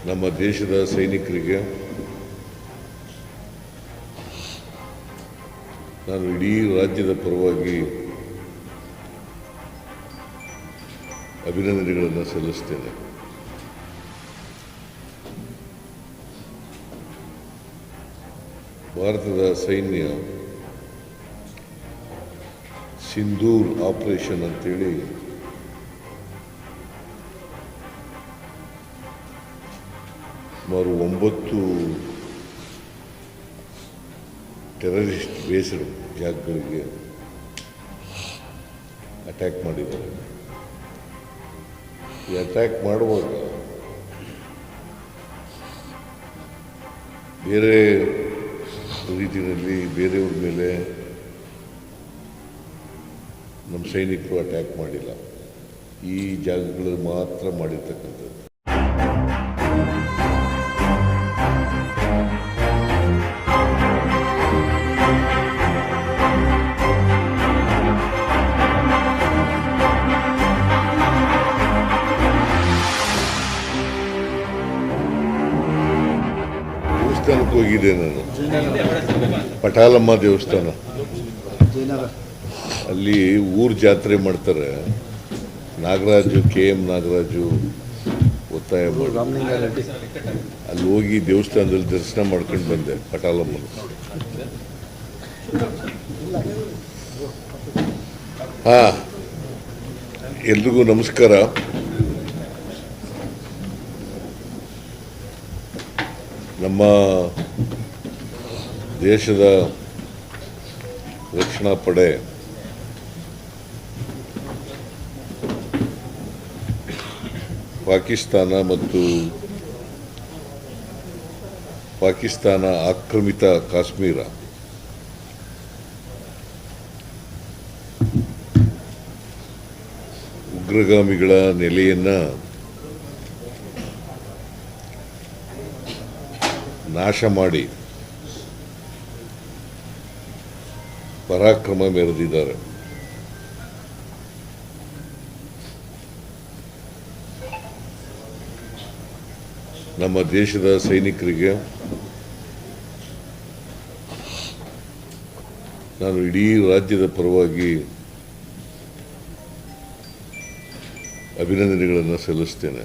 ನಮ್ಮ ದೇಶದ ಸೈನಿಕರಿಗೆ ನಾನು ಇಡೀ ರಾಜ್ಯದ ಪರವಾಗಿ ಅಭಿನಂದನೆಗಳನ್ನು ಸಲ್ಲಿಸ್ತೇನೆ. ಭಾರತದ ಸೈನ್ಯ ಸಿಂಧೂರ್ ಆಪರೇಷನ್ ಅಂತೇಳಿ ಸುಮಾರು 9 ಟೆರರಿಸ್ಟ್ ಬೇಸ್ಡ್ ಜಾಗಗಳಿಗೆ ಅಟ್ಯಾಕ್ ಮಾಡಿದ್ದಾರೆ. ಈ ಅಟ್ಯಾಕ್ ಮಾಡುವಾಗ ಬೇರೆ ರೀತಿಯಲ್ಲಿ ಬೇರೆಯವ್ರ ಮೇಲೆ ನಮ್ಮ ಸೈನಿಕರು ಅಟ್ಯಾಕ್ ಮಾಡಿಲ್ಲ. ಈ ಜಾಗಗಳಲ್ಲಿ ಮಾತ್ರ ಮಾಡಿರ್ತಕ್ಕಂಥದ್ದು. ದೇವಸ್ಥಾನಕ್ಕೆ ಹೋಗಿದೆ ನಾನು, ಪಟಾಲಮ್ಮ ದೇವಸ್ಥಾನ. ಅಲ್ಲಿ ಊರು ಜಾತ್ರೆ ಮಾಡ್ತಾರೆ. ನಾಗರಾಜು, KM ನಾಗರಾಜು ಒತ್ತಾಯ ಮಾಡಿ ಅಲ್ಲಿ ಹೋಗಿ ದೇವಸ್ಥಾನದಲ್ಲಿ ದರ್ಶನ ಮಾಡ್ಕೊಂಡು ಬಂದೆ. ಪಟಾಲಮ್ಮನ ಎಲ್ರಿಗೂ ನಮಸ್ಕಾರ. ನಮ್ಮ ದೇಶದ ರಕ್ಷಣಾ ಪಡೆ ಪಾಕಿಸ್ತಾನ ಆಕ್ರಮಿತ ಕಾಶ್ಮೀರ ಉಗ್ರಗಾಮಿಗಳ ನೆಲೆಯನ್ನು ನಾಶ ಮಾಡಿ ಪರಾಕ್ರಮ ಮೆರೆದಿದ್ದಾರೆ. ನಮ್ಮ ದೇಶದ ಸೈನಿಕರಿಗೆ ನಾನು ಇಡೀ ರಾಜ್ಯದ ಪರವಾಗಿ ಅಭಿನಂದನೆಗಳನ್ನು ಸಲ್ಲಿಸ್ತೇನೆ.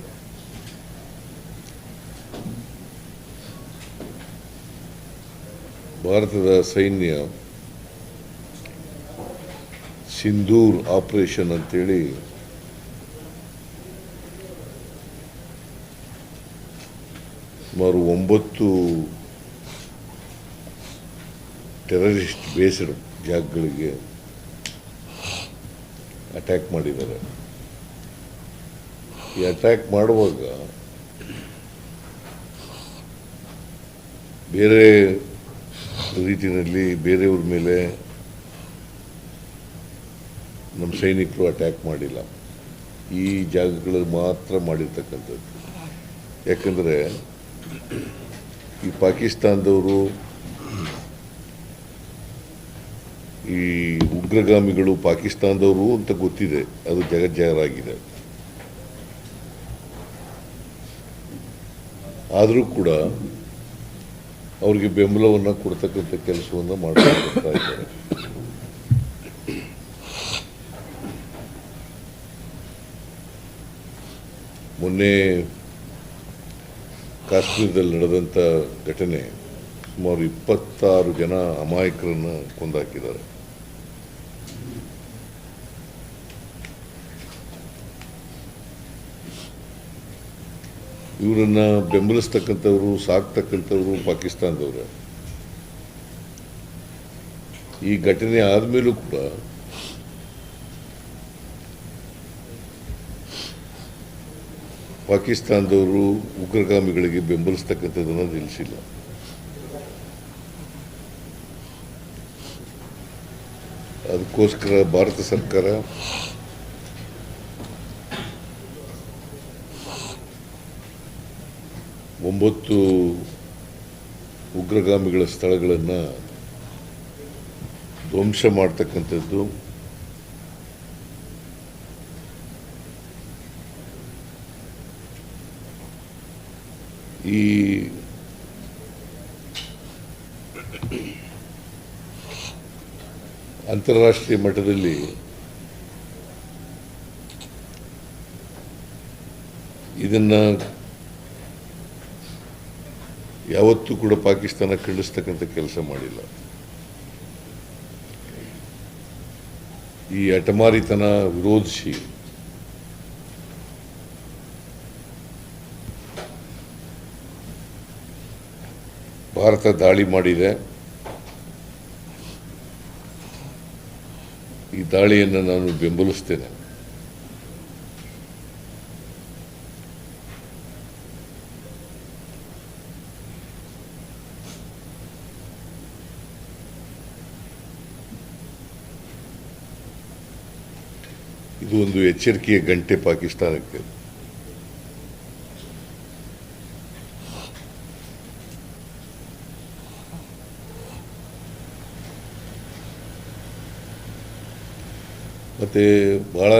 ಭಾರತದ ಸೈನ್ಯ ಸಿಂಧೂರ್ ಆಪರೇಷನ್ ಅಂತೇಳಿ ಸುಮಾರು 9 ಟೆರರಿಸ್ಟ್ ಬೇಸ್ಡ್ ಜಾಗಗಳಿಗೆ ಅಟ್ಯಾಕ್ ಮಾಡಿದ್ದಾರೆ. ಈ ಅಟ್ಯಾಕ್ ಮಾಡುವಾಗ ಬೇರೆ ರೀತಿಯಲ್ಲಿ ಬೇರೆಯವ್ರ ಮೇಲೆ ನಮ್ಮ ಸೈನಿಕರು ಅಟ್ಯಾಕ್ ಮಾಡಿಲ್ಲ. ಈ ಜಾಗಗಳಲ್ಲಿ ಮಾತ್ರ ಮಾಡಿರ್ತಕ್ಕಂಥದ್ದು. ಯಾಕಂದರೆ ಈ ಪಾಕಿಸ್ತಾನದವರು, ಈ ಉಗ್ರಗಾಮಿಗಳು ಪಾಕಿಸ್ತಾನದವರು ಅಂತ ಗೊತ್ತಿದೆ, ಅದು ಜಗಜ್ಜಾಹೀರಾಗಿದೆ. ಆದರೂ ಕೂಡ ಅವ್ರಿಗೆ ಬೆಂಬಲವನ್ನು ಕೊಡ್ತಕ್ಕಂಥ ಕೆಲಸವನ್ನು ಮಾಡ್ತಾ ಇದ್ದಾರೆ. ಮೊನ್ನೆ ಕಾಶ್ಮೀರದಲ್ಲಿ ನಡೆದಂಥ ಘಟನೆ ಸುಮಾರು 26 ಜನ ಅಮಾಯಕರನ್ನು ಕೊಂದಾಕಿದ್ದಾರೆ. ಇವರನ್ನು ಬೆಂಬಲಿಸ್ತಕ್ಕಂಥವ್ರು, ಸಾಕ್ತಕ್ಕಂಥವ್ರು ಪಾಕಿಸ್ತಾನದವ್ರೆ. ಈ ಘಟನೆ ಆದಮೇಲೂ ಕೂಡ ಪಾಕಿಸ್ತಾನದವರು ಉಗ್ರಗಾಮಿಗಳಿಗೆ ಬೆಂಬಲಿಸ್ತಕ್ಕಂಥದ್ದನ್ನು ನಿಲ್ಲಿಸಿಲ್ಲ. ಅದಕ್ಕೋಸ್ಕರ ಭಾರತ ಸರ್ಕಾರ ಒಂಬತ್ತು ಉಗ್ರಗಾಮಿಗಳ ಸ್ಥಳಗಳನ್ನು ಧ್ವಂಸ ಮಾಡ್ತಕ್ಕಂಥದ್ದು, ಈ ಅಂತಾರಾಷ್ಟ್ರೀಯ ಮಟ್ಟದಲ್ಲಿ ಇದನ್ನ ಯಾವತ್ತೂ ಕೂಡ ಪಾಕಿಸ್ತಾನ ಖಂಡಿಸ್ತಕ್ಕಂಥ ಕೆಲಸ ಮಾಡಿಲ್ಲ. ಈ ಹಠಮಾರಿತನ ವಿರೋಧಿಸಿ ಭಾರತ ದಾಳಿ ಮಾಡಿದೆ. ಈ ದಾಳಿಯನ್ನು ನಾನು ಬೆಂಬಲಿಸ್ತೇನೆ. ಇದು ಒಂದು ಎಚ್ಚರಿಕೆಯ ಗಂಟೆ ಪಾಕಿಸ್ತಾನಕ್ಕೆ. ಮತ್ತೆ ಬಹಳ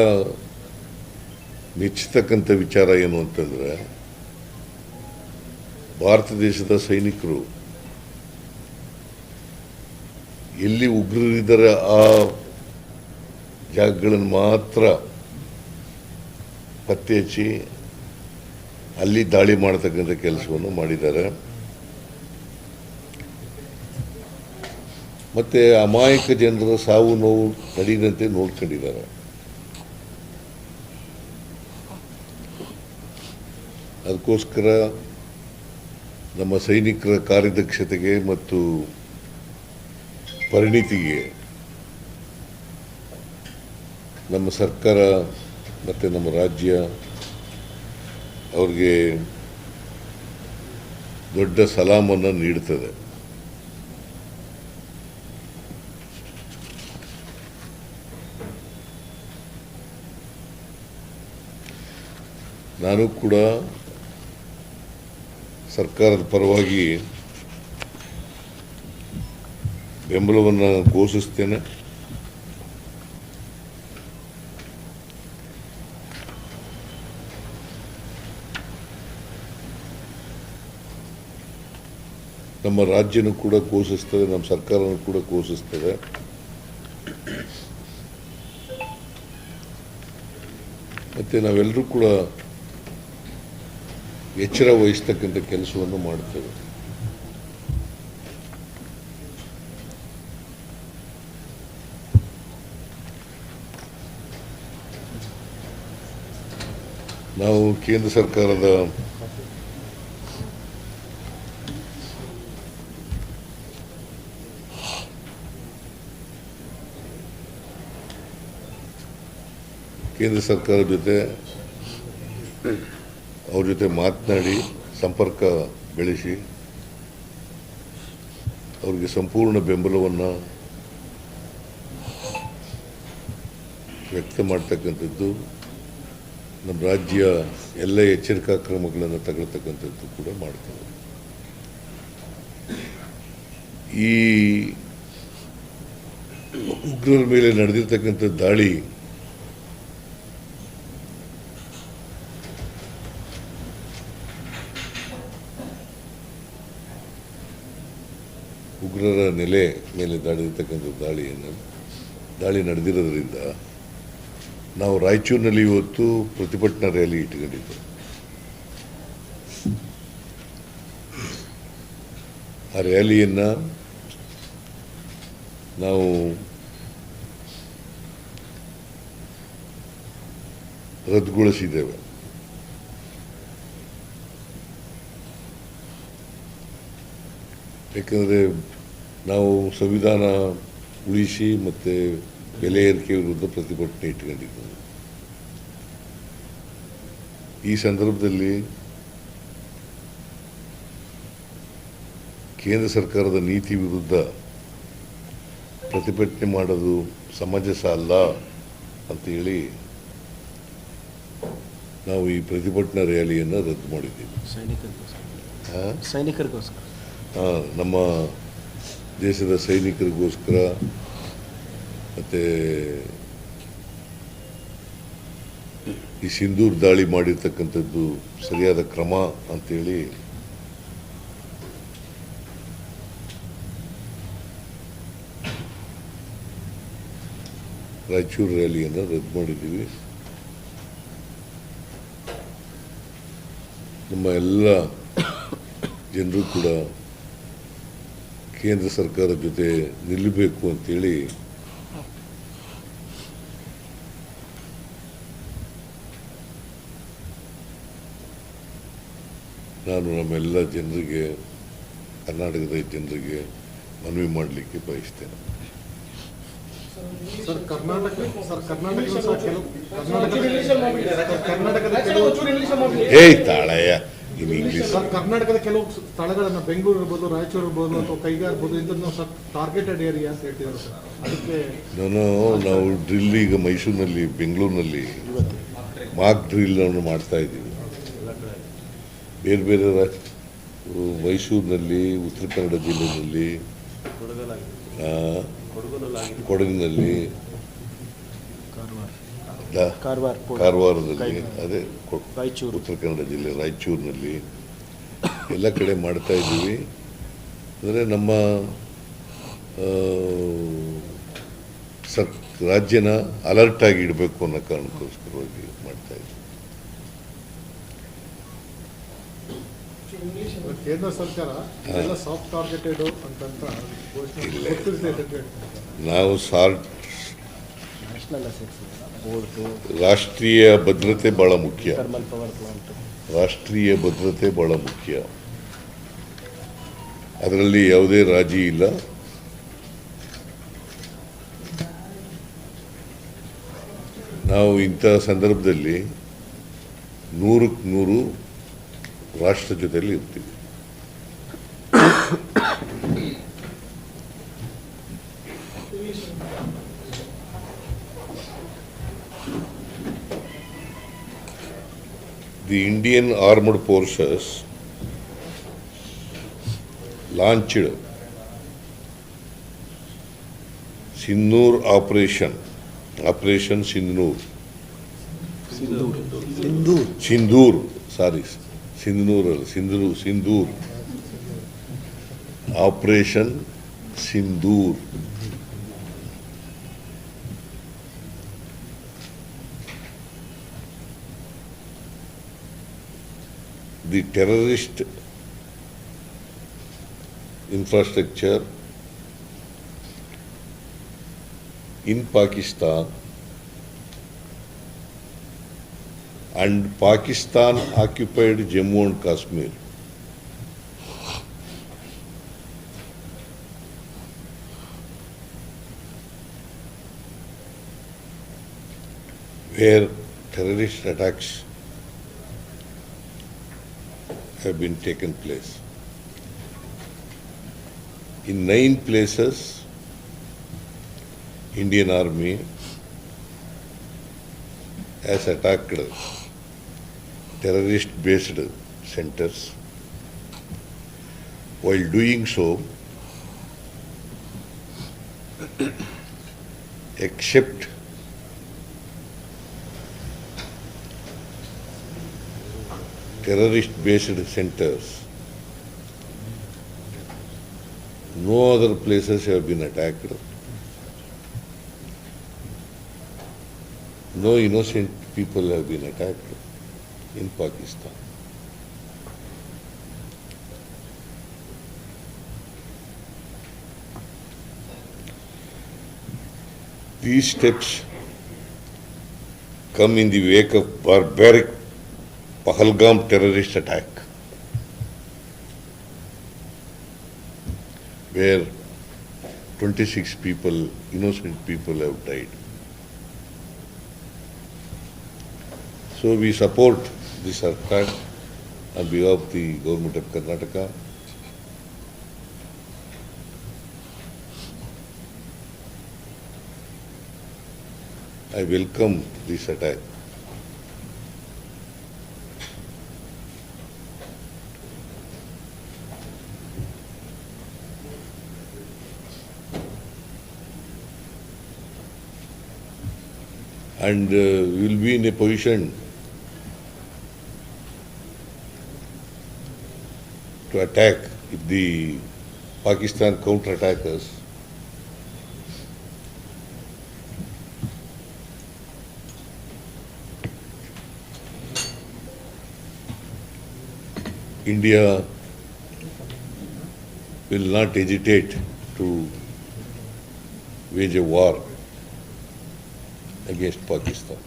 ಮೆಚ್ಚತಕ್ಕಂಥ ವಿಚಾರ ಏನು ಅಂತಂದ್ರೆ, ಭಾರತ ದೇಶದ ಸೈನಿಕರು ಎಲ್ಲಿ ಉಗ್ರರಿದ್ದಾರೆ ಆ ಜಾಗಗಳನ್ನು ಮಾತ್ರ ಪತ್ತೆ ಹಚ್ಚಿ ಅಲ್ಲಿ ದಾಳಿ ಮಾಡತಕ್ಕಂಥ ಕೆಲಸವನ್ನು ಮಾಡಿದ್ದಾರೆ. ಮತ್ತೆ ಅಮಾಯಕ ಜನರ ಸಾವು ನೋವು ನಡೆಯದಂತೆ ನೋಡ್ಕೊಂಡಿದ್ದಾರೆ. ಅದಕ್ಕೋಸ್ಕರ ನಮ್ಮ ಸೈನಿಕರ ಕಾರ್ಯದಕ್ಷತೆಗೆ ಮತ್ತು ಪರಿಣಿತಿಗೆ ನಮ್ಮ ಸರ್ಕಾರ ಮತ್ತು ನಮ್ಮ ರಾಜ್ಯ ಅವ್ರಿಗೆ ದೊಡ್ಡ ಸಲಾಮನ್ನು ನೀಡುತ್ತದೆ. ನಾನು ಕೂಡ ಸರ್ಕಾರದ ಪರವಾಗಿ ಬೆಂಬಲವನ್ನು ಘೋಷಿಸ್ತೇನೆ. ನಮ್ಮ ರಾಜ್ಯನೂ ಕೂಡ ಘೋಷಿಸ್ತದೆ, ನಮ್ಮ ಸರ್ಕಾರನೂ ಕೂಡ ಘೋಷಿಸ್ತದೆ. ಮತ್ತು ನಾವೆಲ್ಲರೂ ಕೂಡ ಎಚ್ಚರ ವಹಿಸ್ತಕ್ಕಂಥ ಕೆಲಸವನ್ನು ಮಾಡ್ತೇವೆ. ನಾವು ಕೇಂದ್ರ ಸರ್ಕಾರದ ಜೊತೆ ಅವ್ರ ಜೊತೆ ಮಾತನಾಡಿ ಸಂಪರ್ಕ ಬೆಳೆಸಿ ಅವ್ರಿಗೆ ಸಂಪೂರ್ಣ ಬೆಂಬಲವನ್ನು ವ್ಯಕ್ತ ಮಾಡ್ತಕ್ಕಂಥದ್ದು, ನಮ್ಮ ರಾಜ್ಯ ಎಲ್ಲ ಎಚ್ಚರಿಕಾ ಕ್ರಮಗಳನ್ನು ತಗೊಳ್ತಕ್ಕಂಥದ್ದು ಕೂಡ ಮಾಡ್ತೇವೆ. ಈ ಉಗ್ರರ ಮೇಲೆ ನಡೆದಿರ್ತಕ್ಕಂಥ ದಾಳಿ ಉಗ್ರರ ನೆಲೆ ಮೇಲೆ ನಡೆದಿರ್ತಕ್ಕಂಥ ದಾಳಿ ನಡೆದಿರೋದ್ರಿಂದ ನಾವು ರಾಯಚೂರಿನಲ್ಲಿ ಇವತ್ತು ಪ್ರತಿಭಟನಾ ರ್ಯಾಲಿ ಇಟ್ಕೊಂಡಿದ್ದೆ. ಆ ರ್ಯಾಲಿಯನ್ನು ನಾವು ರದ್ದುಗೊಳಿಸಿದ್ದೇವೆ. ಯಾಕಂದರೆ ನಾವು ಸಂವಿಧಾನ ಉಳಿಸಿ ಮತ್ತು ಬೆಲೆ ಏರಿಕೆ ವಿರುದ್ಧ ಪ್ರತಿಭಟನೆ ಇಟ್ಕೊಂಡಿದ್ದೇವೆ. ಈ ಸಂದರ್ಭದಲ್ಲಿ ಕೇಂದ್ರ ಸರ್ಕಾರದ ನೀತಿ ವಿರುದ್ಧ ಪ್ರತಿಭಟನೆ ಮಾಡೋದು ಸಮಂಜಸ ಅಲ್ಲ ಅಂತೇಳಿ ನಾವು ಈ ಪ್ರತಿಭಟನಾ ರ್ಯಾಲಿಯನ್ನು ರದ್ದು ಮಾಡಿದ್ದೀವಿ. ಸೈನಿಕರಿಗೋಸ್ಕರ ನಮ್ಮ ದೇಶದ ಸೈನಿಕರಿಗೋಸ್ಕರ ಮತ್ತು ಈ ಸಿಂಧೂರ್ ದಾಳಿ ಮಾಡಿರ್ತಕ್ಕಂಥದ್ದು ಸರಿಯಾದ ಕ್ರಮ ಅಂತೇಳಿ ರಾಯಚೂರು ರ್ಯಾಲಿಯನ್ನು ರದ್ದು ಮಾಡಿದ್ದೀವಿ. ನಮ್ಮ ಎಲ್ಲ ಜನರು ಕೂಡ ಕೇಂದ್ರ ಸರ್ಕಾರದ ಜೊತೆ ನಿಲ್ಲಬೇಕು ಅಂತೇಳಿ ನಾನು ನಮ್ಮೆಲ್ಲ ಜನರಿಗೆ, ಕರ್ನಾಟಕದ ಜನರಿಗೆ ಮನವಿ ಮಾಡಲಿಕ್ಕೆ ಬಯಸ್ತೇನೆ. ತಾಳಯ್ಯ ಇನ್ ಇಂಗ್ಲಿಷ್. ಕರ್ನಾಟಕದ ಕೆಲವು ಸ್ಥಳಗಳನ್ನು ಬೆಂಗಳೂರು ಇರ್ಬೋದು, ರಾಯಚೂರು ಇರ್ಬೋದು, ಅಥವಾ ಕೈಗಾರ ಇರ್ಬೋದು, ಇದನ್ನು ಟಾರ್ಗೆಟೆಡ್ ಏರಿಯಾ ಅಂತ ಹೇಳ್ತಿದ್ದಾರೆ ಸರ್. ಅದಕ್ಕೆ ನಾವು ಡ್ರಿಲ್ ಈಗ ಮೈಸೂರಿನಲ್ಲಿ, ಬೆಂಗಳೂರಿನಲ್ಲಿ ಮಾಕ್ ಡ್ರಿಲ್ ಅನ್ನು ಮಾಡ್ತಾ ಇದ್ದೀವಿ. ಬೇರೆ ಬೇರೆ ಮೈಸೂರಿನಲ್ಲಿ, ಉತ್ತರ ಕನ್ನಡ ಜಿಲ್ಲೆಯಲ್ಲಿ, ಕೊಡಗಿನಲ್ಲಿ, ಕಾರವಾರದಲ್ಲಿ, ಅದೇ ಉತ್ತರ ಕನ್ನಡ ಜಿಲ್ಲೆ ರಾಯಚೂರಿನಲ್ಲಿ ಎಲ್ಲ ಕಡೆ ಮಾಡ್ತಾ ಇದ್ದೀವಿ. ಅಂದರೆ ನಮ್ಮ ರಾಜ್ಯನ ಅಲರ್ಟ್ ಆಗಿ ಇಡಬೇಕು ಅನ್ನೋ ಕಾರಣಕ್ಕೋಸ್ಕರವಾಗಿ ಮಾಡ್ತಾ ಇದ್ದೀವಿ. ಕೇಂದ್ರ ಸರ್ಕಾರ ಎಲ್ಲ ಸಾಫ್ಟ್ ಟಾರ್ಗೆಟೆಡ್ ಅಂತಂತ ನಾವು ರಾಷ್ಟ್ರೀಯ ಭದ್ರತೆ ಬಹಳ ಮುಖ್ಯ. ರಾಷ್ಟ್ರೀಯ ಭದ್ರತೆ ಬಹಳ ಮುಖ್ಯ. ಅದರಲ್ಲಿ ಯಾವುದೇ ರಾಜಿ ಇಲ್ಲ. ನಾವು ಇಂಥ ಸಂದರ್ಭದಲ್ಲಿ 100ಕ್ಕೆ 100 ರಾಷ್ಟ್ರ ಜೊತೆಯಲ್ಲಿ ಇರ್ತೀವಿ. The Indian Armed Forces launched Sindoor Operation Sindoor. Operation Sindoor. The terrorist infrastructure in Pakistan and Pakistan occupied Jammu and Kashmir where terrorist attacks have been taken place. In 9 places, Indian Army has attacked terrorist-based centers. While doing so, except terrorist-based centers, no other places have been attacked. No innocent people have been attacked in Pakistan. These steps come in the wake of barbaric Pahalgam terrorist attack, where 26 people, innocent people, have died. So we support this attack on behalf of the government of Karnataka. I welcome this attack. And we will be in a position to attack if the Pakistan counter-attack us. India will not hesitate to wage a war against Pakistan.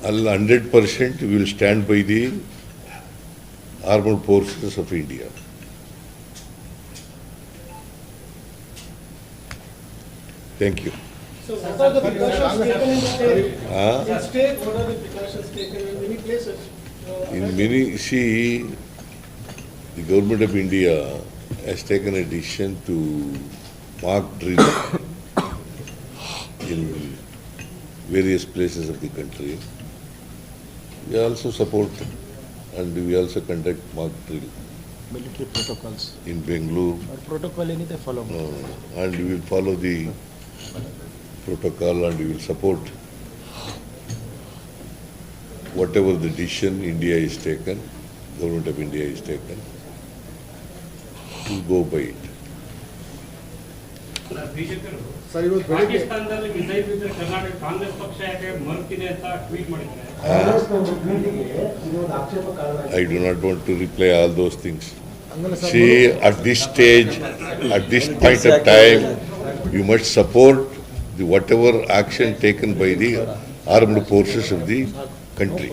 All 100% we will stand by the armed forces of India. Thank you. So what are the precautions taken in the state? Ah? In state, what are the precautions taken in many places? In many, see, the government of India has taken a decision to mock drill in various places of the country. We also support and we also conduct mock drill military protocols in Bengaluru. ಅವ್ರ protocol ಏನಿದೆ follow ಮಾಡಿ And we will follow the protocol and we will support whatever the decision India is taken, government of India is taken, to go by it. Sir ಇವತ್ತು ಬೆಳಿಗ್ಗೆ ಪಾಕಿಸ್ತಾನದಲ್ಲಿ missile ಬಿದ್ದರೆ ಕರ್ನಾಟಕ ಕಾಂಗ್ರೆಸ್ ಪಕ್ಷ ಯಾಕೆ ಮರುತಿದೆ ಅಂತ ಟ್ವೀಟ್ ಮಾಡಿದ್ದಾರೆ. I do not want to reply all those things. ಹಂಗಲ್ಲ sir See, at this stage, at this point of time, you must support the whatever action taken by the armed forces of the country.